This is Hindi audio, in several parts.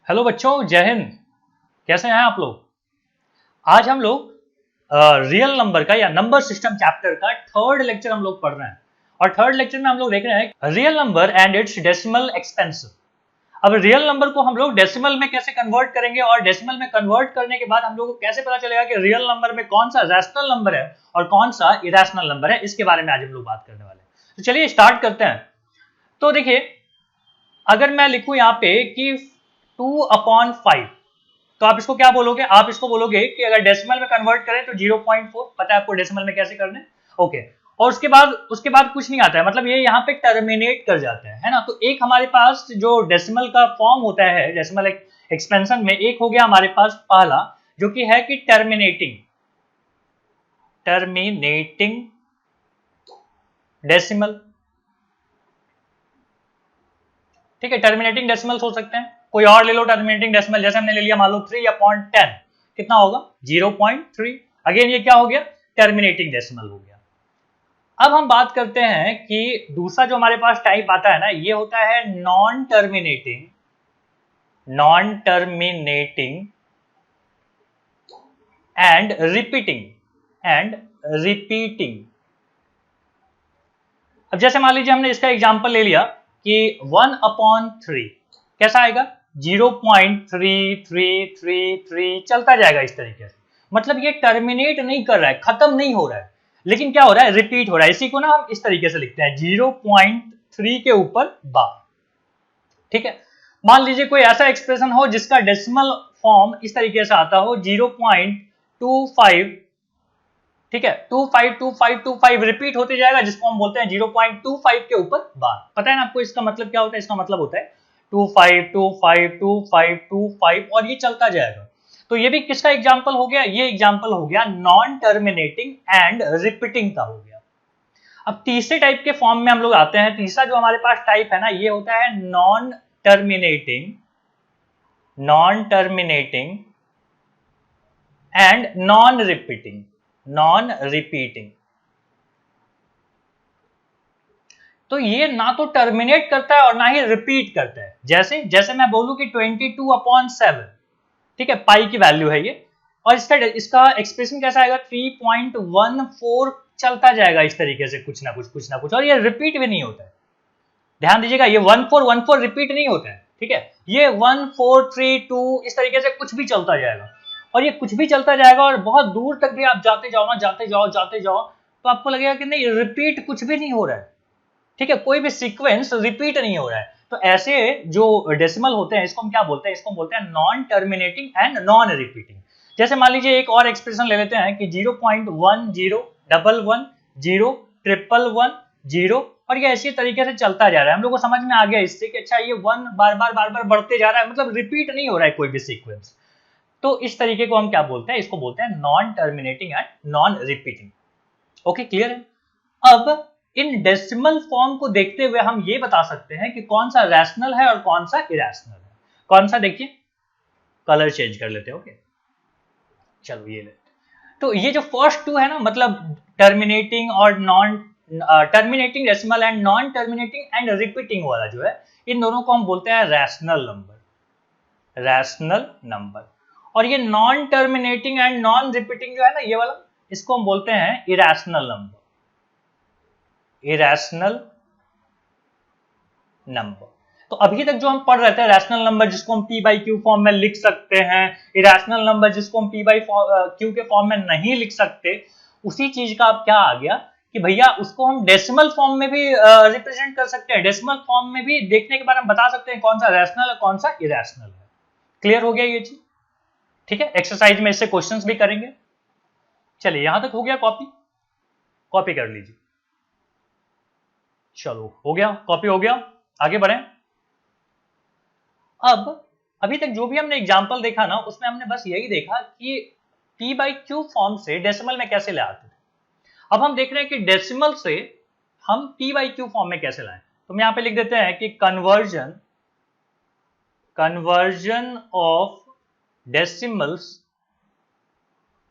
हेलो बच्चों, जय हिंद। कैसे हैं आप लोग? आज हम लोग रियल नंबर का या नंबर सिस्टम चैप्टर का थर्ड लेक्चर हम लोग पढ़ रहे हैं। और थर्ड लेक्चर में हम लोग देख रहे हैं real number and it's decimal expansion. अब रियल नंबर को हम लोग डेसिमल में कैसे कन्वर्ट करेंगे और डेसिमल में कन्वर्ट करने के बाद हम लोग को कैसे पता चलेगा कि रियल नंबर में कौन सा रैशनल नंबर है और कौन सा इरेशनल नंबर है, इसके बारे में आज हम लोग बात करने वाले हैं। तो चलिए स्टार्ट करते हैं। तो देखिए, अगर मैं लिखूं यहाँ पे कि 2/5, तो आप इसको क्या बोलोगे? आप इसको बोलोगे कि अगर डेसिमल में कन्वर्ट करें तो 0.4। पता है आपको डेसिमल में कैसे करना है? ओके। और उसके बाद कुछ नहीं आता है, मतलब ये यहाँ पे टर्मिनेट कर जाता है ना। तो एक हमारे पास जो डेसिमल का फॉर्म होता है, डेसिमल एक्सपेंशन में एक हो गया हमारे पास पहला, जो कि है कि टर्मिनेटिंग डेसिमल। ठीक है, टर्मिनेटिंग डेसिमल्स हो सकते हैं, कोई और ले लो टर्मिनेटिंग डेसिमल। जैसे हमने ले लिया मान लो 3/10, कितना होगा? 0.3। अगेन ये क्या हो गया? टर्मिनेटिंग डेसिमल हो गया। अब हम बात करते हैं कि दूसरा जो हमारे पास टाइप आता है ना, ये होता है नॉन टर्मिनेटिंग एंड रिपीटिंग। अब जैसे मान लीजिए हमने इसका एग्जांपल ले लिया कि 1/3 कैसा आएगा? 0.3333 चलता जाएगा इस तरीके से। मतलब ये टर्मिनेट नहीं कर रहा है, खत्म नहीं हो रहा है, लेकिन क्या हो रहा है? रिपीट हो रहा है। इसी को ना हम इस तरीके से लिखते हैं 0.3 के ऊपर बार। ठीक है, मान लीजिए कोई ऐसा एक्सप्रेशन हो जिसका डेसिमल फॉर्म इस तरीके से आता हो 0.25। ठीक है, 252525 रिपीट होते जाएगा, जिसको हम बोलते हैं 0.25 के ऊपर बार। पता है ना आपको इसका मतलब क्या होता है? इसका मतलब होता है 25252525 और ये चलता जाएगा। तो ये भी किसका एग्जांपल हो गया? ये एग्जांपल हो गया नॉन टर्मिनेटिंग एंड रिपीटिंग का हो गया। अब तीसरे टाइप के फॉर्म में हम लोग आते हैं। तीसरा जो हमारे पास टाइप है ना, ये होता है non terminating and non repeating. तो ये ना तो टर्मिनेट करता है और ना ही रिपीट करता है। जैसे जैसे मैं बोलूं कि 22/7, ठीक है, पाई की वैल्यू है ये, और इसका एक्सप्रेशन कैसा आएगा? 3.14 चलता जाएगा इस तरीके से, कुछ ना कुछ, और ये रिपीट भी नहीं होता है। ध्यान दीजिएगा, ये 1414 रिपीट नहीं होता है। ठीक है, ये 1432 इस तरीके से कुछ भी चलता जाएगा, और ये कुछ भी चलता जाएगा और बहुत दूर तक भी आप जाते जाओ ना, जाते जाओ, तो आपको लगेगा कि नहीं, रिपीट कुछ भी नहीं हो रहा है। ठीक है, कोई भी सीक्वेंस रिपीट नहीं हो रहा है। तो ऐसे जो डेसिमल होते हैं, इसको हम क्या बोलते हैं? इसको हम बोलते हैं non terminating and non repeating. जैसे मान लीजिए एक और एक्सप्रेशन ले लेते हैं कि 0.101110 और ये ऐसी तरीके से चलता जा रहा है। हम लोग को समझ में आ गया इससे कि अच्छा, ये वन बार बार बढ़ते जा रहा है, मतलब रिपीट नहीं हो रहा है कोई भी सीक्वेंस। तो इस तरीके को हम क्या बोलते हैं? इसको बोलते हैं non terminating and non repeating. Okay, clear है? अब इन डेसिमल फॉर्म को देखते हुए हम ये बता सकते हैं कि कौन सा रैशनल है और कौन सा इरेशनल है। कौन सा? देखिए, कलर चेंज कर लेते हैं। ओके, चलो ये लेते। तो ये जो फर्स्ट टू है ना, मतलब terminating decimal and non terminating and repeating वाला जो है, इन दोनों को हम बोलते हैं रैशनल नंबर। और ये non terminating and non repeating जो है ना, ये वाला, इसको हम बोलते हैं इरेशनल नंबर। तो अभी तक जो हम पढ़ रहे थे, रैशनल नंबर जिसको हम पी बाई क्यू फॉर्म में लिख सकते हैं, इरेशनल नंबर जिसको हम पी बाई क्यू के फॉर्म में नहीं लिख सकते, उसी चीज का अब क्या आ गया कि भैया उसको हम डेसिमल फॉर्म में भी रिप्रेजेंट कर सकते हैं। डेसिमल फॉर्म में भी देखने के बाद हम बता सकते हैं कौन सा रैशनल है, कौन सा इरेशनल है। क्लियर हो गया ये चीज? ठीक है, एक्सरसाइज में इससे क्वेश्चंस भी करेंगे। चलिए, यहां तक हो गया। कॉपी कर लीजिए। चलो, हो गया, कॉपी हो गया। आगे बढ़ें। अब अभी तक जो भी हमने एग्जांपल देखा ना, उसमें हमने बस यही देखा कि पी बाई क्यू फॉर्म से डेसिमल में कैसे ले आते थे। अब हम देख रहे हैं कि डेसिमल से हम पी बाई क्यू फॉर्म में कैसे लाएं। तो हम यहां पे लिख देते हैं कि conversion of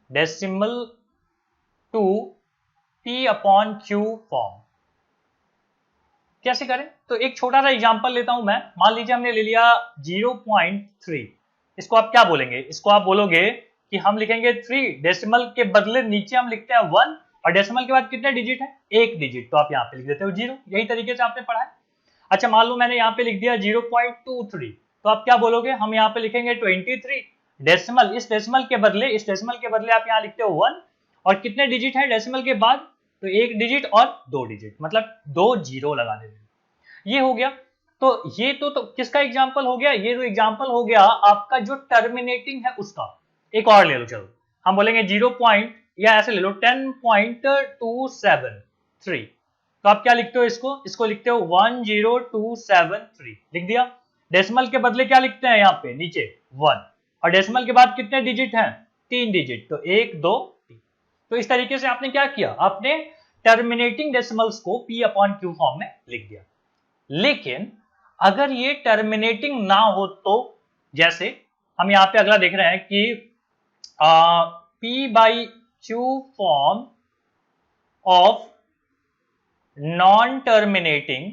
decimal to P upon Q form. कैसे करें? तो एक छोटा सा एग्जांपल लेता हूं मैं। मान लीजिए हमने ले लिया 0.3, इसको आप क्या बोलेंगे? इसको आप बोलोगे कि हम लिखेंगे 3, डेसिमल के बदले नीचे हम लिखते हैं 1, और डेसिमल के बाद कितने डिजिट है? एक डिजिट, तो आप यहाँ पे लिख देते हो 0। यही तरीके से आपने पढ़ा है। अच्छा, मान लो मैंने यहाँ पे लिख दिया 0.23, तो आप क्या बोलोगे? हम यहाँ पे लिखेंगे 23, डेसिमल, इस डेसिमल के बदले आप यहाँ लिखते हो 1, और कितने डिजिट है डेसिमल के बाद? तो एक डिजिट और दो डिजिट, मतलब 2 जीरो लगा देते। ये हो गया। तो ये तो किसका एग्जाम्पल हो गया? ये जो एग्जाम्पल हो गया आपका जो टर्मिनेटिंग है उसका। एक और ले लो, चलो हम बोलेंगे 0 पॉइंट, या ऐसे ले लो 10.273, तो आप क्या लिखते हो? इसको लिखते हो 10273, लिख दिया। डेसिमल के बदले क्या लिखते हैं यहाँ पे नीचे? 1, और डेसिमल के बाद कितने डिजिट हैं? 3 डिजिट, तो 1 2 3। तो इस तरीके से आपने क्या किया? आपने टर्मिनेटिंग डेसिमल्स को P/Q फॉर्म में लिख दिया। लेकिन अगर ये टर्मिनेटिंग ना हो तो, जैसे हम यहाँ पे अगला देख रहे हैं कि P/Q form of non terminating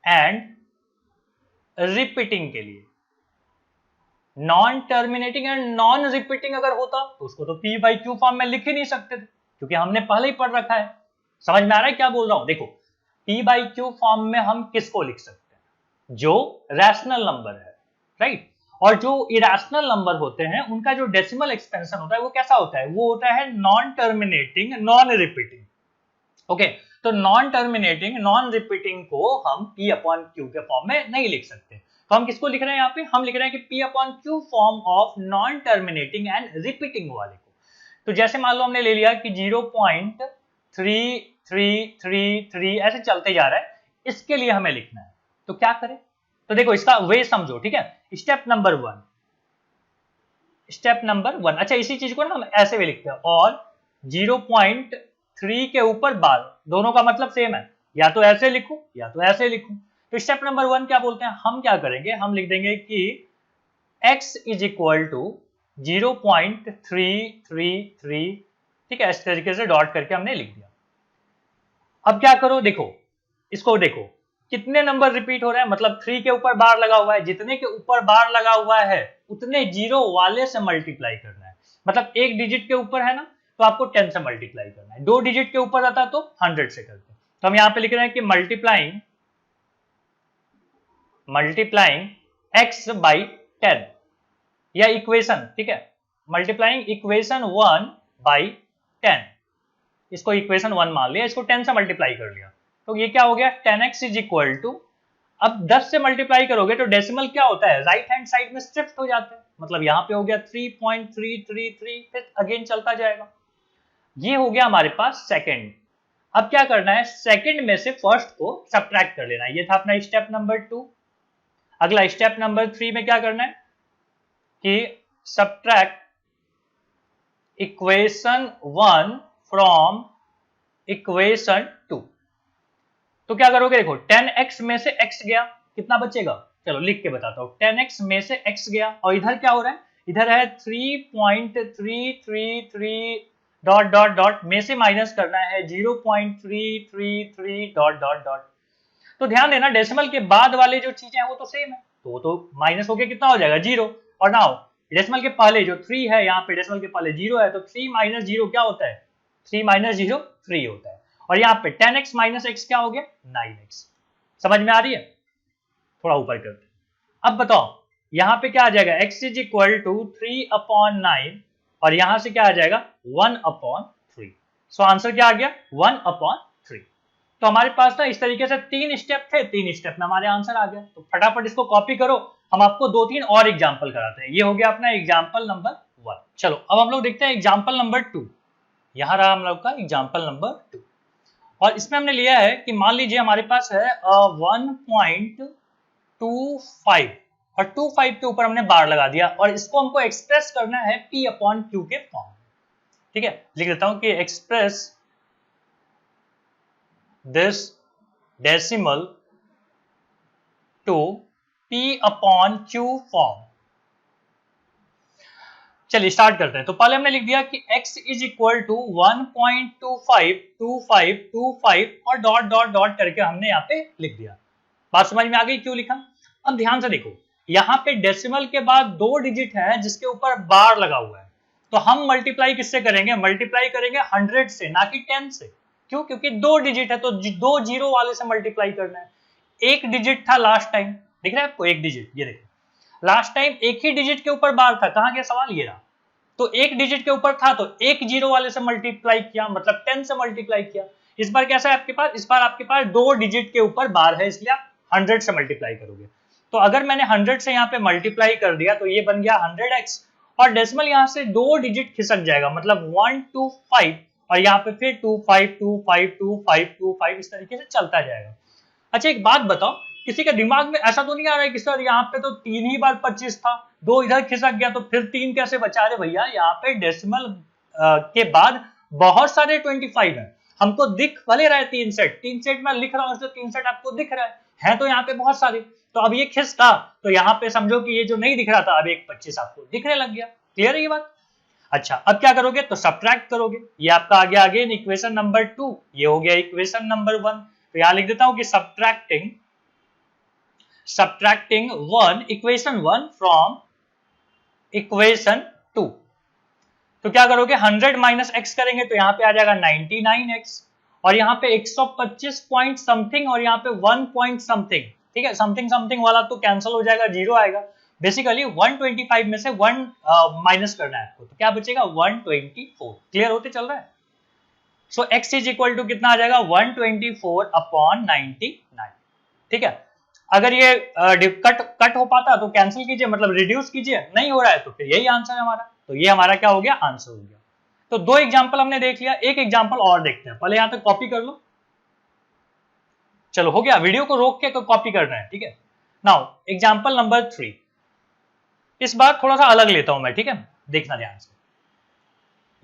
and repeating के लिए। Non terminating and non repeating अगर होता तो उसको तो P/Q फॉर्म में लिख ही नहीं सकते थे, क्योंकि हमने पहले ही पढ़ रखा है। समझ में आ रहा है क्या बोल रहा हूं? देखो, P/Q फॉर्म में हम किसको लिख सकते हैं? जो रैशनल नंबर है, राइट। और जो इरेशनल नंबर होते हैं उनका जो डेसिमल एक्सपेंशन होता है वो कैसा होता है? वो होता है non terminating non repeating. Okay, तो नॉन टर्मिनेटिंग नॉन रिपीटिंग को हम P/Q के फॉर्म में नहीं लिख सकते। तो हम किसको लिख रहे हैं यहाँ पे? हम लिख रहे हैं कि P/Q form of non terminating and repeating वाले को। तो जैसे मान लो हमने ले लिया कि 0.3333 ऐसे चलते जा रहा है, इसके लिए हमें लिखना है, तो क्या करें? तो देखो इसका वे समझो, ठीक है। स्टेप नंबर वन, अच्छा इसी चीज को ना हम ऐसे भी लिखते हैं, और 0.3 के ऊपर बार, दोनों का मतलब सेम है, या तो ऐसे लिखूं या तो ऐसे लिखूं। तो स्टेप नंबर 1 क्या बोलते हैं? हम क्या करेंगे? हम लिख देंगे कि x इज इक्वल टू 0.333, ठीक है, इस तरीके से डॉट करके हमने लिख दिया। अब क्या करो? देखो इसको, देखो कितने नंबर रिपीट हो रहे हैं, मतलब 3 के ऊपर बार लगा हुआ है, जितने के ऊपर बार लगा हुआ है उतने जीरो वाले से मल्टीप्लाई करना है। मतलब एक डिजिट के ऊपर है ना, तो आपको 10 से मल्टीप्लाई करना है। 2 डिजिट के ऊपर आता तो 100 से करते हैं। तो हम यहाँ पे लिख रहे हैं कि मल्टीप्लाइंग x बाई 10, या इक्वेशन, ठीक है, मल्टीप्लाइंग इक्वेशन 1 बाई 10, इसको इक्वेशन 1 मान लिया, इसको 10 से मल्टीप्लाई कर लिया, तो ये क्या हो गया? 10x इज इक्वल टू, अब 10 से मल्टीप्लाई करोगे तो डेसिमल क्या होता है? राइट हैंड साइड में शिफ्ट हो जाते हैं, मतलब यहाँ पे हो गया 3.333, फिर अगेन चलता जाएगा। ये हो गया हमारे पास सेकंड। अब क्या करना है? सेकंड में से फर्स्ट को सब्ट्रैक्ट कर लेना है। ये था अपना स्टेप नंबर 2। अगला स्टेप नंबर 3 में क्या करना है कि सब्ट्रैक्ट इक्वेशन 1 फ्रॉम इक्वेशन 2। तो क्या करोगे? देखो 10x में से x गया, कितना बचेगा? चलो लिख के बताता हूं। 10x में से x गया, और इधर क्या हो रहा है? इधर है 3.333 डॉट डॉट डॉट, में से माइनस करना है 0.333 डॉट डॉट डॉट। तो ध्यान देना, डेसिमल के बाद वाले जो चीजें हैं वो तो सेम है, तो वो तो माइनस होके कितना हो जाएगा? 0। और नाउ डेसिमल के पहले जो 3 है, यहाँ पे डेसिमल के पहले 0 है, तो 3 माइनस 0 क्या होता है? 3 माइनस 0 3 होता है। और यहाँ पे 10x माइनस x क्या हो गया? 9x। समझ में आ रही है? थोड़ा ऊपर करते। अब बताओ यहाँ पे क्या आ जाएगा? x इज इक्वल टू 3/9, और यहां से क्या आ जाएगा? 1/3। सो आंसर क्या आ गया? 1/3। तो हमारे पास ना इस तरीके से 3 स्टेप थे, 3 स्टेप में हमारे आंसर आ गया। तो फटाफट इसको कॉपी करो, हम आपको 2-3 और एग्जाम्पल कराते हैं। ये हो गया अपना एग्जाम्पल नंबर 1। चलो अब हम लोग देखते हैं एग्जाम्पल नंबर 2। यहां रहा हम लोग का एग्जाम्पल नंबर 2, और इसमें हमने लिया है कि मान लीजिए हमारे पास है 1.25, और 25 के ऊपर हमने बार लगा दिया, और इसको हमको एक्सप्रेस करना है P/Q के फॉर्म में। ठीक है, लिख देता हूं कि express this decimal to P/Q form. चलिए स्टार्ट करते हैं। तो पहले हमने लिख दिया कि x इज इक्वल टू 1.252525 और डॉट डॉट डॉट करके हमने यहाँ पे लिख दिया। बात समझ में आ गई क्यों लिखा? अब ध्यान से देखो, यहाँ पे डेसिमल के बाद 2 डिजिट है जिसके ऊपर बार लगा हुआ है, तो हम मल्टीप्लाई किससे करेंगे? मल्टीप्लाई करेंगे 100 से, ना कि 10 से। क्यों? क्योंकि 2 डिजिट है तो 2 जीरो वाले से मल्टीप्लाई करना है। एक डिजिट था लास्ट टाइम, दिख रहा है आपको? एक डिजिट, ये देखो लास्ट टाइम एक ही डिजिट के ऊपर बार था। कहां गया सवाल? ये रहा। तो एक डिजिट के ऊपर था तो एक जीरो वाले से मल्टीप्लाई किया, मतलब 10 से मल्टीप्लाई किया। इस बार कैसा है आपके पास? इस बार आपके पास 2 डिजिट के ऊपर बार है, इसलिए आप 100 से मल्टीप्लाई करोगे। तो अगर मैंने 100 से यहाँ पे मल्टीप्लाई कर दिया तो ये बन गया 100x, और डेसिमल यहाँ से 2 डिजिट खिसक जाएगा, मतलब 1 2 5, और यहाँ पे फिर 2 5 2 5 2 5 2 5, इस तरीके से चलता जाएगा। अच्छा एक बात बताओ, किसी के दिमाग में ऐसा तो नहीं आ रहा है कि सर यहाँ पे तो 3 ही बार 25 था, 2 इधर खिसक गया तो फिर 3 कैसे बचा? रहे भैया, यहाँ पे डेसिमल के बाद बहुत सारे 25 है। हमको दिख भले रहा है 3 सेट में लिख रहा हूँ, 3 सेट आपको दिख रहा है तो यहाँ पे बहुत सारे। तो अब ये खिसका तो यहाँ पे समझो कि ये जो नहीं दिख रहा था अब एक 25 आपको दिखने लग गया। क्लियर है ये बात? अच्छा अब क्या करोगे? तो सब्ट्रैक्ट करोगे। ये आपका आ गया अगेन इक्वेशन नंबर 2, ये हो गया इक्वेशन नंबर 1। तो यहां लिख देता हूं कि सब्ट्रैक्टिंग 1 इक्वेशन 1 फ्रॉम इक्वेशन 2। तो क्या करोगे? 100 माइनस एक्स करेंगे तो यहाँ पे आ जाएगा 99x, और यहाँ पे 125 पॉइंट समथिंग और यहाँ पे 1 पॉइंट समथिंग। ठीक है, समथिंग समथिंग वाला तो कैंसिल हो जाएगा, जीरो आएगा। बेसिकली 125 में से 1 माइनस करना है आपको, तो क्या बचेगा? 124। क्लियर होते चल रहा है? सो x इज इक्वल टू कितना आ जाएगा? 124 अपॉन 99। ठीक है, अगर ये कट हो पाता तो कैंसिल कीजिए, मतलब रिड्यूस कीजिए, नहीं हो रहा है तो फिर यही आंसर है हमारा। तो ये हमारा क्या हो गया? आंसर हो गया। तो 2 एग्जांपल हमने देख लिया, एक एग्जांपल और देखते हैं। पहले यहां तक कॉपी कर लो। चलो हो गया, वीडियो को रोक के तो कॉपी करना है। ठीक है, नाउ एग्जांपल नंबर 3। इस बार थोड़ा सा अलग लेता हूं मैं, ठीक है, देखना ध्यान से।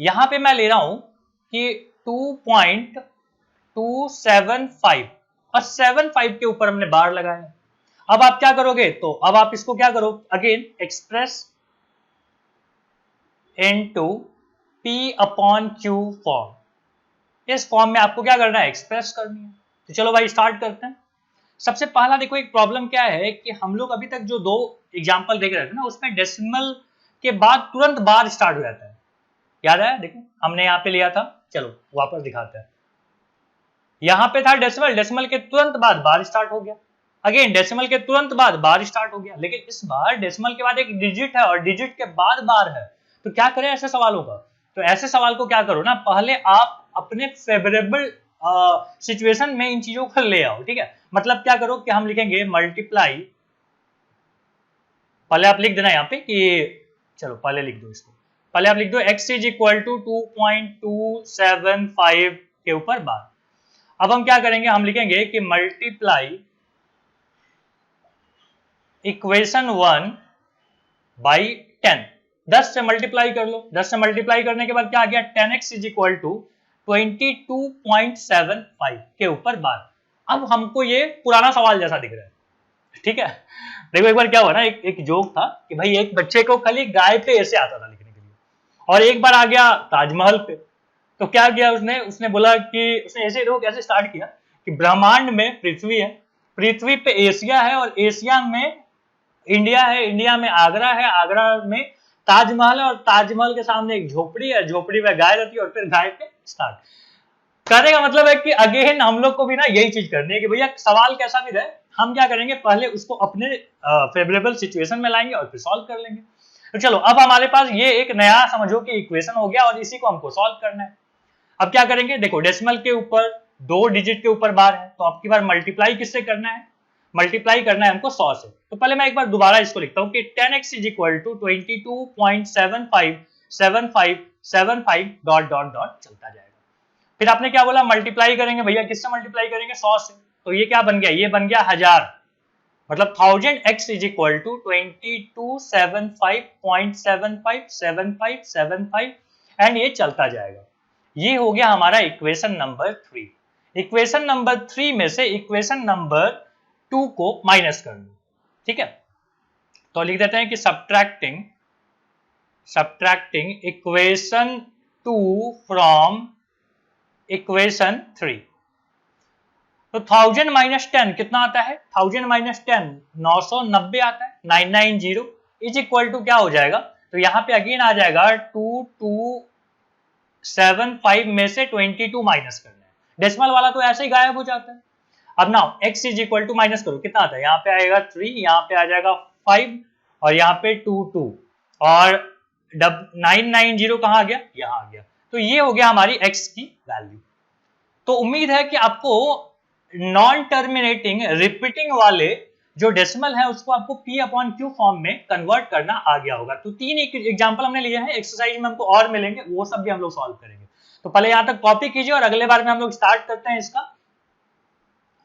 यहां पे मैं ले रहा हूं कि 2.275 और 75 के ऊपर हमने बार लगाया। अब आप क्या करोगे? तो अब आप इसको क्या करो? Again express into P upon Q form. इस फॉर्म में आपको क्या करना है? एक्सप्रेस करनी है। तो चलो भाई स्टार्ट करते हैं। सबसे पहला देखो, एक प्रॉब्लम क्या है कि हम लोग अभी तक जो 2 एग्जांपल देख रहे थे ना, उसमें डेसिमल के बाद तुरंत बार स्टार्ट हो जाता है। याद है? देखो हमने यहाँ पे लिया था, चलो वापस दिखाते हैं। यहाँ पे था डेसिमल, डेसिमल के तुरंत बाद बार स्टार्ट हो गया। अगेन डेसिमल के तुरंत बाद बार स्टार्ट हो गया, लेकिन इस बार डेसिमल के बाद एक डिजिट है और डिजिट के बाद बार है। तो क्या करें ऐसे सवालों का? तो ऐसे सवाल को क्या करो ना, पहले आप अपने फेवरेबल सिचुएशन में इन चीजों को ले आओ। ठीक है, मतलब क्या करो कि हम लिखेंगे मल्टीप्लाई, पहले आप लिख देना यहाँ पे कि, चलो पहले लिख दो इसको, पहले आप लिख दो x इज इक्वल टू 2.275 के ऊपर बार। अब हम क्या करेंगे? हम लिखेंगे कि मल्टीप्लाई इक्वेशन 1 बाई 10। 10 से मल्टीप्लाई कर लो। 10 से मल्टीप्लाई करने के बाद क्या आ गया? 10x इज इक्वल टू 22.75 के ऊपर बार। अब हमको ये पुराना सवाल जैसा दिख रहा है। ठीक है, देखो एक बार क्या हुआ ना, एक जोक था कि भाई एक बच्चे को खाली गाय पे ऐसे आता था लिखने के लिए, और एक बार आ गया ताजमहल पे। तो क्या किया उसने बोला कि उसने ऐसे देखो कैसे स्टार्ट किया कि ब्रह्मांड में पृथ्वी है, पृथ्वी पे एशिया है, और एशिया में इंडिया है, इंडिया में आगरा है, आगरा में ताजमहल है, और ताजमहल के सामने एक झोपड़ी है, झोपड़ी में गाय रहती है, और फिर गाय पे स्टार्ट करने का मतलब है कि अगेन हम लोग को भी ना यही चीज करनी है कि भैया सवाल कैसा भी रहे, हम क्या करेंगे? पहले उसको अपने फेवरेबल सिचुएशन में लाएंगे और फिर सॉल्व कर लेंगे। तो चलो अब हमारे पास ये एक नया समझो कि इक्वेशन हो गया, और इसी को हमको सॉल्व करना है। अब क्या करेंगे? देखो डेसिमल के ऊपर 2 डिजिट के ऊपर बार है, तो आपकी बार मल्टीप्लाई किससे करना है? मल्टीप्लाई करना है हमको 100 से। तो पहले मैं एक बार दोबारा इसको लिखता हूँ कि 10x is equal to 22.757575 dot dot dot चलता जाएगा। फिर आपने क्या बोला? मल्टीप्लाई करेंगे। भैया किससे मल्टीप्लाई करेंगे? 100 से। तो ये क्या बन गया? ये बन गया 1000, मतलब 1000x is equal to 2275.757575 and ये चलता जाएगा। ये हो गया हमारा इक्वेशन नंबर 3। इक्वेशन नंबर 3 में से इक्वेशन नंबर 2 को माइनस कर लो। ठीक है, तो लिख देते हैं कि सब्ट्रैक्टिंग इक्वेशन 2 फ्रॉम इक्वेशन 3। तो 1000 माइनस 10 कितना आता है? 1000 माइनस 10 990 आता है, 990 इज इक्वल टू क्या हो जाएगा? तो यहाँ पे अगेन आ जाएगा 2275 में से 22 माइनस करना है। डेसिमल वाला तो ऐसे ही गायब हो जाता है। अब now x is equal to minus करो, कितना आता है? यहाँ पे आएगा 3, यहाँ पे आ जाएगा 5 और यहाँ पे 2 और 990 कहाँ आ गया? यहाँ आ गया। तो ये हो गया हमारी x की वैल्यू। तो उम्मीद है कि आपको नॉन टर्मिनेटिंग रिपीटिंग वाले जो डेसिमल है उसको आपको p अपॉन क्यू फॉर्म में कन्वर्ट करना आ गया होगा। तो 3 एग्जांपल हमने लिए हैं, एक्सरसाइज में हमको और मिलेंगे, वो सब भी हम लोग सॉल्व करेंगे। तो पहले यहां तक कॉपी कीजिए और अगले बार में हम लोग स्टार्ट करते हैं इसका।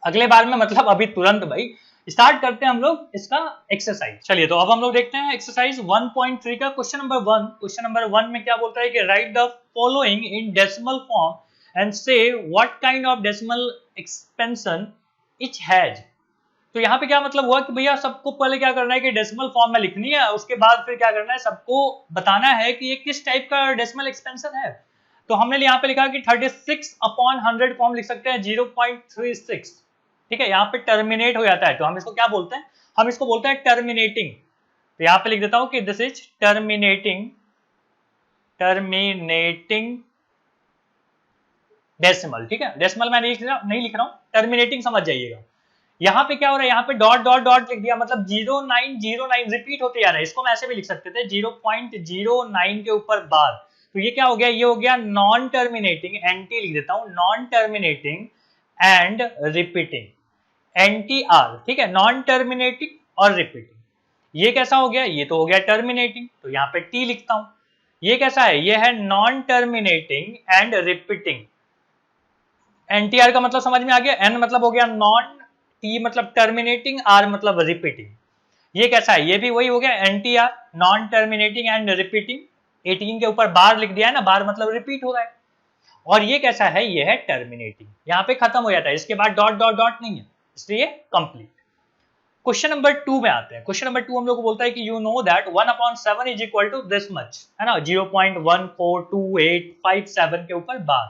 अगले बार में मतलब अभी तुरंत भाई स्टार्ट करते हैं हम लोग इसका एक्सरसाइज। चलिए तो अब हम लोग देखते हैं एक्सरसाइज 1.3 का क्वेश्चन नंबर 1। क्वेश्चन नंबर 1 में क्या बोलता है कि write the following in decimal form and say what kind of decimal expansion each has. तो यहाँ पे क्या मतलब हुआ कि भैया सबको पहले क्या करना है कि डेसिमल फॉर्म में लिखनी है, उसके बाद फिर क्या करना है, सबको बताना है कि ये किस टाइप का डेसिमल एक्सपेंशन है। तो हमने यहाँ पे लिखा कि 36/100 फॉर्म लिख सकते हैं 0.36। ठीक है, यहाँ पे टर्मिनेट हो जाता है तो हम इसको क्या बोलते हैं? हम इसको बोलते हैं टर्मिनेटिंग। तो यहाँ पे लिख देता हूं कि दिस इज टर्मिनेटिंग डेसिमल। ठीक है, डेसिमल मैं नहीं लिख रहा हूं, टर्मिनेटिंग समझ जाइएगा। यहाँ पे क्या हो रहा है, यहाँ पे डॉट डॉट डॉट लिख दिया, मतलब 0909 रिपीट होते जा रहा है। इसको हम ऐसे भी लिख सकते थे 0.09 के ऊपर बार। तो ये क्या हो गया? ये हो गया नॉन टर्मिनेटिंग, एंटी लिख देता हूं, non terminating and repeating, NTR। ठीक है, नॉन टर्मिनेटिंग और रिपीटिंग। ये कैसा हो गया? ये तो हो गया टर्मिनेटिंग, तो यहाँ पे T लिखता हूं। ये कैसा है? ये है non terminating and repeating. NTR का मतलब समझ में आ गया? N मतलब हो गया नॉन, T मतलब टर्मिनेटिंग, R मतलब रिपीटिंग। ये कैसा है? ये भी वही हो गया NTR, non terminating and repeating. 18 के ऊपर बार लिख दिया है ना, बार मतलब रिपीट हो रहा है। और ये कैसा है? ये है टर्मिनेटिंग। यहाँ पे खत्म हो जाता है, इसके बाद डॉट डॉट डॉट नहीं है, इसलिए कंप्लीट। क्वेश्चन नंबर 2 में आते हैं। क्वेश्चन नंबर 2 हम लोग को बोलता है कि you know that 1/7 is equal to this much, है ना, 0.142857 के ऊपर बार।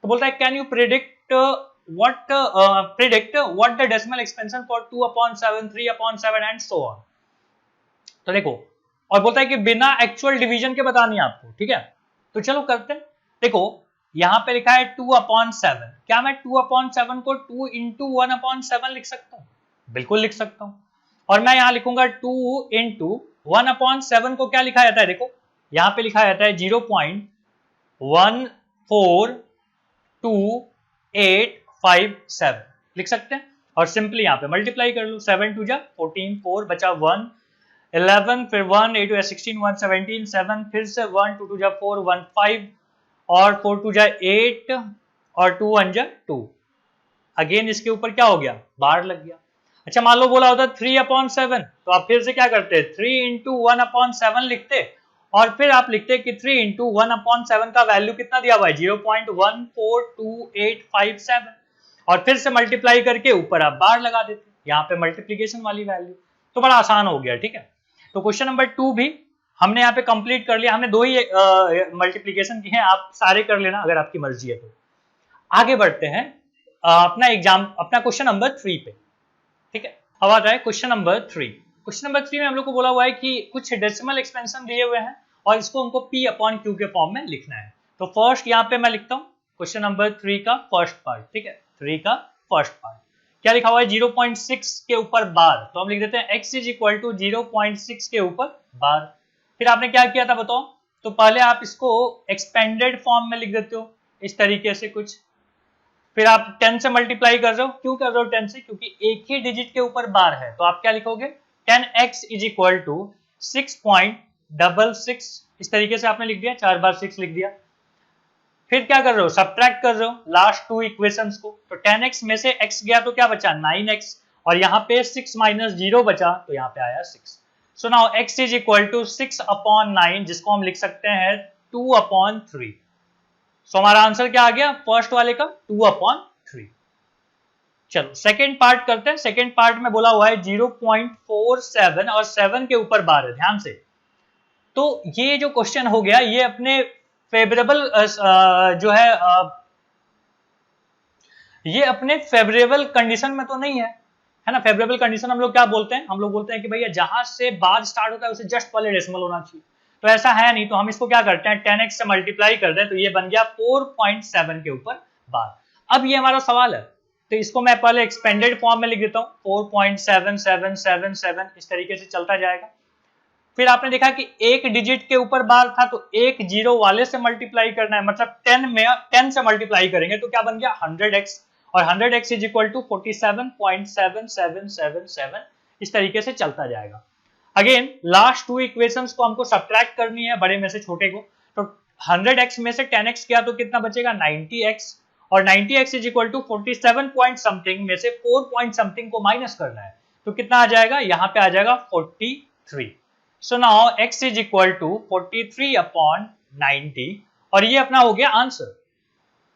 तो बोलता है can you predict what the decimal expansion for 2/7, 3/7 and so on. तो देखो, और बोलता है कि बिना एक्चुअल डिवीजन के बतानी है आपको। ठीक है, तो चलो करते हैं। देखो यहाँ पे लिखा है 2/7, क्या मैं 2/7 को 2 into 1/7 लिख सकता हूँ? बिल्कुल लिख सकता हूँ। और मैं यहाँ लिखूंगा 2 into 1/7 को क्या लिखा जाता है? देखो यहाँ पे लिखा जाता है 0.14287 लिख सकते हैं। और सिंपली यहाँ पे मल्टीप्लाई कर लो, 7 2 जा 14, 4 बचा 1, 11 फिर 1 8 2 16 1 17 7 फिर से 1 2 2 जा 4 1 5 और 4 2 जा 8 और 2 1 जा 2। अगेन इसके ऊपर क्या हो गया? बार लग गया। अच्छा मान लो बोला होता 3/7, तो आप फिर से क्या करते? 3 into 1/7 लिखते और फिर आप लिखते कि 3 into 1/7 का वैल्यू कितना दिया हुआ है? 0.14287 और फिर से मल्टीप्लाई करके ऊपर आप बार लगा देते, यहाँ पे मल्टीप्लीकेशन वाली वैल्यू। तो बड़ा आसान हो गया। ठीक है, तो क्वेश्चन नंबर 2 भी हमने यहाँ पे कंप्लीट कर लिया। हमने 2 ही मल्टीप्लीकेशन की हैं, आप सारे कर लेना अगर आपकी मर्जी है तो। आगे बढ़ते हैं अपना क्वेश्चन नंबर 3 पे। ठीक है, अब आता है क्वेश्चन नंबर 3। क्वेश्चन नंबर 3 में हम लोग को बोला हुआ है कि कुछ डेसिमल एक्सपेंशन दिए हुए हैं और इसको हमको P/Q के फॉर्म में लिखना है। तो फर्स्ट यहाँ पे मैं लिखता हूँ क्वेश्चन नंबर 3 का फर्स्ट पार्ट। ठीक है, 3 का फर्स्ट पार्ट क्या लिखा हुआ है? 0.6 के ऊपर बार। तो हम लिख देते हैं x इज इक्वल टू 0.6 के ऊपर बार। फिर आपने क्या किया था बताओ? तो पहले आप इसको एक्सपेंडेड फॉर्म में लिख देते हो इस तरीके से कुछ, फिर आप 10 से मल्टीप्लाई कर रहे हो। क्यों कर रहे हो 10 से? क्योंकि एक ही डिजिट के ऊपर बार है। तो आप क्या लिखोगे? 10x is equal to 6.66। इस तरीके से आपने लिख दिया, 4 बार 6 लिख दिया। फिर क्या कर रहे हो? सब्ट्रैक्ट कर रहे हो लास्ट 2 इक्वेशंस को। तो 10x में से x गया तो क्या बचा? 9x और यहाँ पे 6 माइनस 0 बचा तो यहाँ पे आया 6। So now x is equal to 6/9 जिसको हम लिख सकते हैं 2/3। सो हमारा आंसर क्या आ गया फर्स्ट वाले का? 2/3। चलो सेकेंड पार्ट करते हैं। सेकेंड पार्ट में बोला हुआ है 0.47 और 7 के ऊपर बार है, ध्यान से। तो ये जो क्वेश्चन हो गया ये अपने फेवरेबल जो है ये अपने फेवरेबल कंडीशन में तो नहीं है ना। फेवरेबल कंडीशन हम लोग क्या बोलते हैं, हम लोग बोलते हैं कि भैया जहां से बाद स्टार्ट होता है उसे जस्ट पहले डेसिमल होना चाहिए। तो ऐसा है नहीं, तो हम इसको क्या करते हैं 10x से मल्टीप्लाई कर दें, तो ये बन गया 4.7 के ऊपर बार। अब ये हमारा सवाल है, तो इसको मैं पहले एक्सपेंडेड फॉर्म में लिख देता हूँ 4.7777 इस तरीके से चलता जाएगा। फिर आपने देखा कि एक डिजिट के ऊपर बार था तो एक जीरो वाले से मल्टीप्लाई करना है, मतलब 10 से मल्टीप्लाई करेंगे तो क्या बन गया 100x, और 100x इज इक्वल टू 47.7777 इस तरीके से चलता जाएगा। अगेन लास्ट टू इक्वेशंस को हमको सब्ट्रैक्ट करनी है बड़े में से छोटे को, तो 100x में से 10x किया तो कितना बचेगा 90x, और 90x is equal to 47 point something में से 4 पॉइंट समथिंग को माइनस करना है, तो कितना आ जाएगा, यहाँ पे आ जाएगा 43। So now x is equal to 43 upon 90, और ये अपना हो गया आंसर।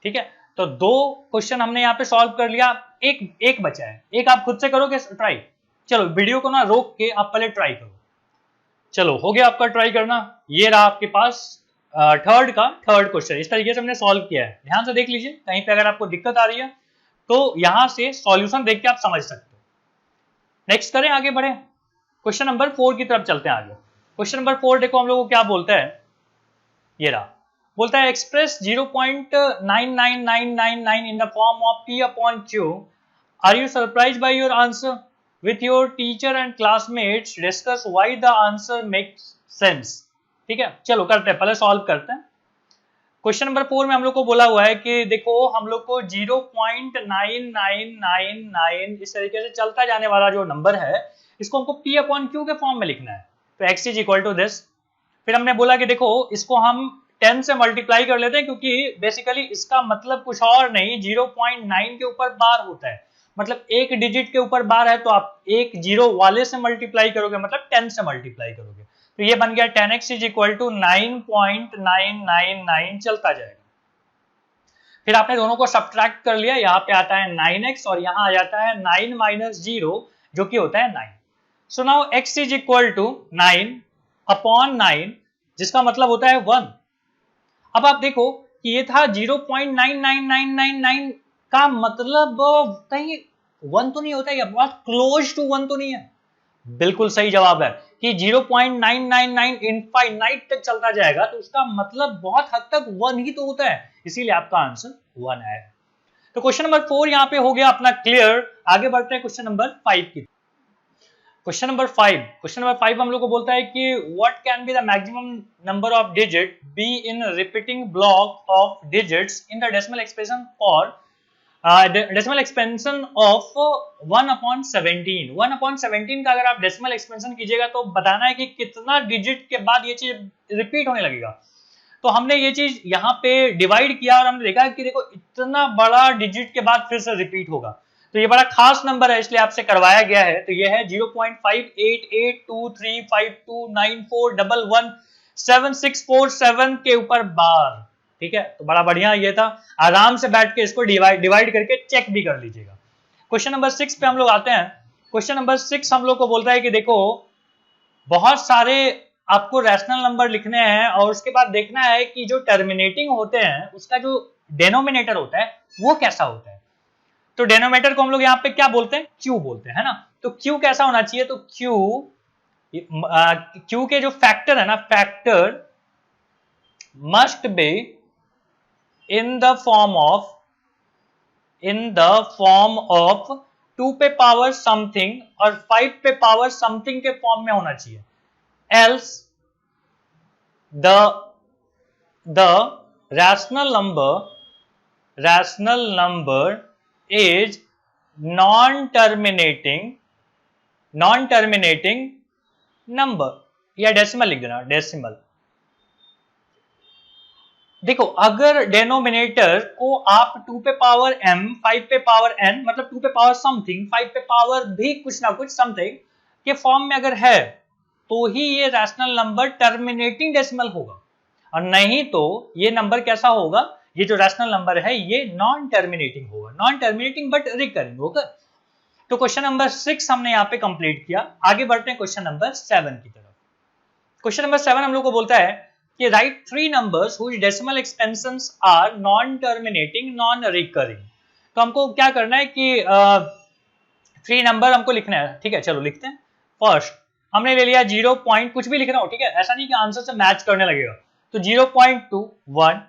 ठीक है, तो दो क्वेश्चन हमने यहाँ पे सॉल्व कर लिया, एक बचा है, एक आप खुद से करोगे ट्राई। चलो वीडियो को ना रोक के आप पहले ट्राई करो। चलो हो गया आपका ट्राई करना, ये रहा आपके पास थर्ड क्वेश्चन। इस तरीके से हमने सॉल्व किया है, ध्यान से देख लीजिए, कहीं पे अगर आपको दिक्कत आ रही है तो यहां से सॉल्यूशन देख के आप समझ सकते हो। नेक्स्ट करें, आगे बढ़े, क्वेश्चन नंबर 4 की तरफ चलते हैं आगे। क्वेश्चन नंबर 4 देखो हम लोग को क्या बोलता है, ये रहा, बोलता है express 0.99999 in the form of p upon q। Are you surprise by your answer? With your teacher and classmates discuss why the answer makes sense. ठीक है, चलो करते हैं, पहले सॉल्व करते हैं। क्वेश्चन नंबर 4 में हम लोग को बोला हुआ है कि देखो हम लोग को 0.9999 इस तरीके से चलता जाने वाला जो नंबर है इसको हमको p अपॉन q के फॉर्म में लिखना है, तो x is equal to this. फिर हमने बोला कि देखो इसको हम 10 से मल्टीप्लाई कर लेते हैं, क्योंकि बेसिकली इसका मतलब कुछ और नहीं, 0.9 के ऊपर बार होता है, मतलब एक डिजिट के ऊपर बार है तो आप एक जीरो वाले से मल्टीप्लाई करोगे, मतलब 10 से मल्टीप्लाई करोगे, तो ये बन गया 10x इज इक्वल टू 9.999 चलता जाएगा। फिर आपने दोनों को सब्ट्रैक्ट कर लिया, यहाँ पे आता है 9x और यहाँ आ जाता है 9 माइनस 0 जो कि होता है 9। So now x is equal to 9 upon 9 जिसका मतलब होता है 1। अब आप देखो कि ये था 0.99999 का मतलब कहीं 1 तो नहीं होता, ये बहुत क्लोज टू 1 तो नहीं है। बिल्कुल सही जवाब है कि 0.999 इनफाइनाइट तक चलता जाएगा, तो उसका मतलब बहुत हद तक 1 ही तो होता है, इसीलिए आपका आंसर 1 है। तो क्वेश्चन नंबर 4 यहाँ पे हो गया अपना क्लियर। आगे बढ़ते हैं क्वेश्चन नंबर 5 की। क्वेश्चन नंबर 5 हम लोग को बोलता है कि what can be the maximum number of digit be in repeating block of digits in the decimal expression for decimal expansion of 1/17। 1/17 का अगर आप डेसिमल एक्सपेंशन कीजिएगा तो बताना है कि कितना डिजिट के बाद ये चीज रिपीट होने लगेगा। तो हमने ये चीज यहाँ पे डिवाइड किया और हमने देखा कि देखो इतना बड़ा डिजिट के बाद फिर से रिपीट होगा, तो ये बड़ा खास नंबर है इसलिए आपसे करवाया गया है। तो ये है 0.588235294117 के ऊपर बार। ठीक है, तो बड़ा बढ़िया ये था, आराम से बैठ के इसको डिवाइड करके चेक भी कर लीजिएगा। क्वेश्चन नंबर 6 पे हम लोग आते हैं। क्वेश्चन नंबर 6 हम लोग को बोलता है कि देखो बहुत सारे आपको रैशनल नंबर लिखने हैं और उसके बाद देखना है कि जो टर्मिनेटिंग होते हैं उसका जो डेनोमिनेटर होता है वो कैसा होता है। तो डेनोमिनेटर को हम लोग यहाँ पे क्या बोलते हैं, क्यू बोलते हैं, है ना। तो क्यू कैसा होना चाहिए, तो क्यू के जो फैक्टर है ना, factor must be in the form of 2 पे पावर समथिंग और 5 पे पावर समथिंग के फॉर्म में होना चाहिए, else the rational number is non-terminating number, या डेसिमल लिख देना, डेसिमल। देखो अगर डेनोमिनेटर को आप 2 पे पावर m 5 पे पावर n मतलब 2 पे पावर समथिंग 5 पे पावर भी कुछ ना कुछ समथिंग के फॉर्म में अगर है तो ही ये रैशनल नंबर टर्मिनेटिंग डेसिमल होगा, और नहीं तो ये नंबर कैसा होगा, ये जो रैशनल नंबर है ये नॉन टर्मिनेटिंग होगा, नॉन टर्मिनेटिंग बट रिकरिंग होगा। तो क्वेश्चन नंबर 6 हमने यहाँ पे कंप्लीट किया। आगे बढ़ते हैं क्वेश्चन नंबर 7 की तरफ। क्वेश्चन नंबर 7 हम लोग को बोलता है कि write 3 numbers whose decimal expansions are non terminating non recurring. तो हमको क्या करना है कि 3 नंबर हमको लिखना है, ठीक है, चलो लिखते हैं। फर्स्ट हमने ले लिया 0 पॉइंट, कुछ भी लिख रहा हो, ठीक है, ऐसा नहीं कि आंसर से मैच करने लगेगा। तो 0.2 1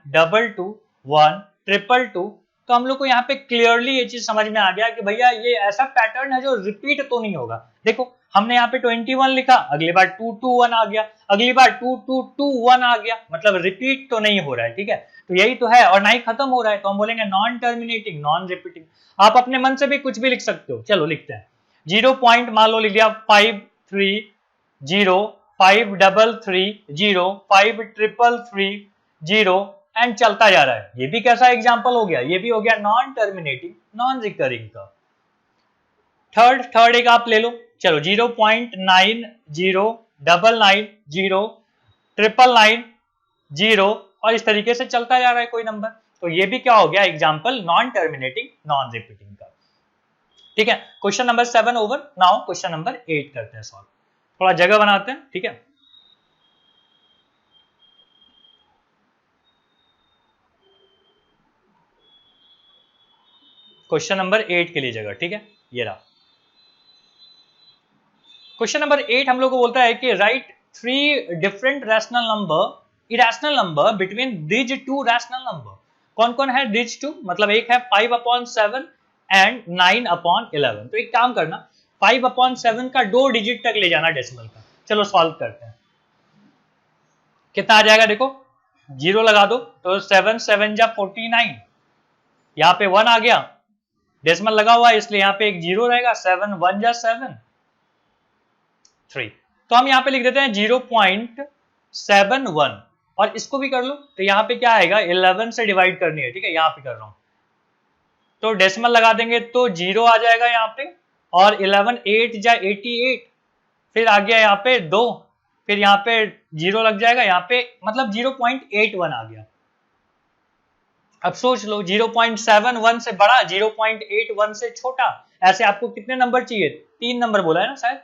2 1 ट्रिपल 2। तो हम लोग को यहाँ पे क्लियरली ये चीज समझ में आ गया कि भैया ये ऐसा पैटर्न है जो रिपीट तो नहीं होगा। देखो हमने यहाँ पे 21 लिखा, अगली बार 2 2 1 आ गया, अगली बार 2 2 2 1 आ गया, मतलब रिपीट तो नहीं हो रहा है, ठीक है। तो यही तो है, और ना ही खत्म हो रहा है, तो हम बोलेंगे नॉन टर्मिनेटिंग नॉन रिपीटिंग। आप अपने मन से भी कुछ भी लिख सकते हो। चलो लिखते हैं 0 पॉइंट मान लो लिख लिया 5 3 0 5 3 3 0 5 3 3 0 एंड चलता जा रहा है। ये भी कैसा एग्जांपल हो गया, ये भी हो गया नॉन टर्मिनेटिंग नॉन रिकरिंग का। थर्ड एक आप ले लो, चलो 0.9 0 9 0 9 0 और इस तरीके से चलता जा रहा है कोई नंबर। तो ये भी क्या हो गया example non terminating non repeating का, ठीक है। Question number 7 over. Now question number 8 करते हैं सॉल्व, थोड़ा जगह बनाते हैं, ठीक है। क्वेश्चन नंबर 8 के लिए जगह, ठीक है, ये रहा। क्वेश्चन नंबर 8 हम लोग को बोलता है कि write 3 different rational number irrational number between these 2 rational number. कौन कौन है दिज 2, मतलब एक है 5/7 एंड 9/11। तो एक काम करना, 5/7 का 2 डिजिट तक ले जाना डेसिमल का। चलो सॉल्व करते हैं, कितना आ जाएगा, देखो 0 लगा दो तो 7 7 जा 49, यहाँ पे 1 आ गया, डेसिमल लगा हुआ है इसलिए यहाँ पे एक 0 रहेगा, 7 1 जा 7 3। तो हम यहाँ पे लिख देते हैं 0.71 और इसको भी कर लो तो यहाँ पे क्या आएगा 11 से डिवाइड करनी है, ठीक है, यहाँ पे कर रहा हूं तो डेसिमल लगा देंगे तो 0 आ जाएगा यहाँ पे, और 11 8 जा 88, फिर आ गया यहाँ पे 2, फिर यहाँ पे 0 लग जाएगा यहाँ पे, मतलब 0.81 आ गया। अब सोच लो 0.71 से बड़ा 0.81 से छोटा, ऐसे आपको कितने नंबर चाहिए, 3 नंबर बोला है ना शायद।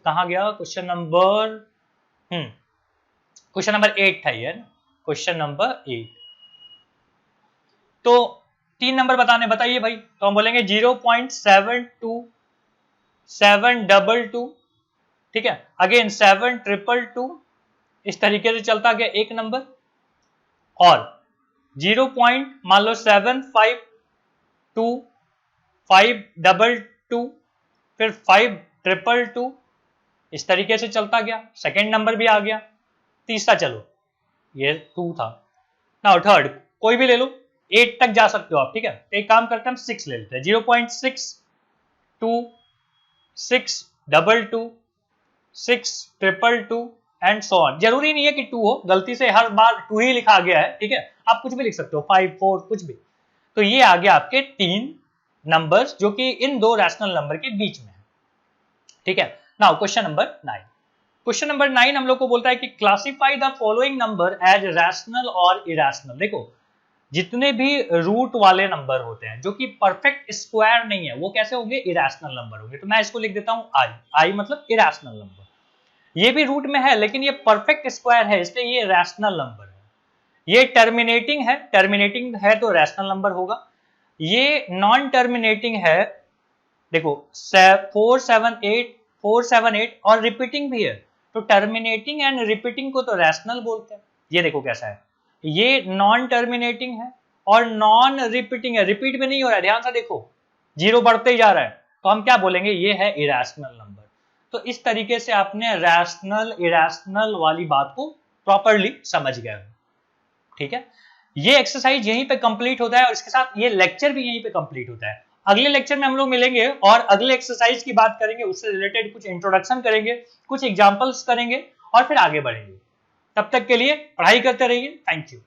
कहाँ गया क्वेश्चन नंबर, क्वेश्चन नंबर 8 था ये, क्वेश्चन नंबर 8। तो 3 नंबर बताइए भाई। तो हम बोलेंगे 0.72 722, ठीक है, अगेन 722, इस तरीके से चलता गया एक नंबर, और 0. मान लो 752 522, फिर 522, इस तरीके से चलता गया, सेकेंड नंबर भी आ गया, तीसरा चलो ये 2 था। नाउ थर्ड कोई भी ले लो, 8 तक जा सकते हो आप, ठीक है। तो एक काम करते हैं हम 6 ले लेते हैं, 0.62 622 622 एंड सो ऑन। जरूरी नहीं है कि 2 हो, गलती से हर बार 2 ही लिखा गया है, ठीक है, आप कुछ भी लिख सकते हो, 5 4 कुछ भी। तो ये आ गया आपके 3 नंबर्स जो कि इन 2 रैशनल नंबर के बीच में है, ठीक है। Now question number 9। Question number 9 हम लोग को बोलता है कि classify the following number as rational और इरेशनल। देखो जितने भी रूट वाले नंबर होते हैं जो कि परफेक्ट स्क्वायर नहीं है, वो कैसे होंगे, इरेशनल नंबर होंगे। तो मैं इसको लिख देता हूं आई, आई मतलब इरेशनल नंबर। ये भी रूट में है लेकिन ये परफेक्ट स्क्वायर है इसलिए ये रैशनल नंबर है। ये टर्मिनेटिंग है तो रैशनल नंबर होगा। ये नॉन टर्मिनेटिंग है, देखो 478 और रिपीटिंग भी है, तो टर्मिनेटिंग एंड रिपीटिंग को तो रैशनल बोलते हैं। ये देखो कैसा है, ये नॉन टर्मिनेटिंग है और नॉन रिपीटिंग है, रिपीट में नहीं हो रहा है, ध्यान से देखो 0 बढ़ते ही जा रहा है, तो हम क्या बोलेंगे, ये है इरेशनल नंबर। तो इस तरीके से आपने रैशनल इरेशनल वाली बात को प्रॉपर्ली समझ गए, ठीक है। ये एक्सरसाइज यहीं पे कंप्लीट होता है और इसके साथ ये लेक्चर भी यहीं पे कंप्लीट होता है। अगले लेक्चर में हम लोग मिलेंगे और अगले एक्सरसाइज की बात करेंगे, उससे रिलेटेड कुछ इंट्रोडक्शन करेंगे, कुछ एग्जांपल्स करेंगे और फिर आगे बढ़ेंगे। तब तक के लिए पढ़ाई करते रहिए। Thank you.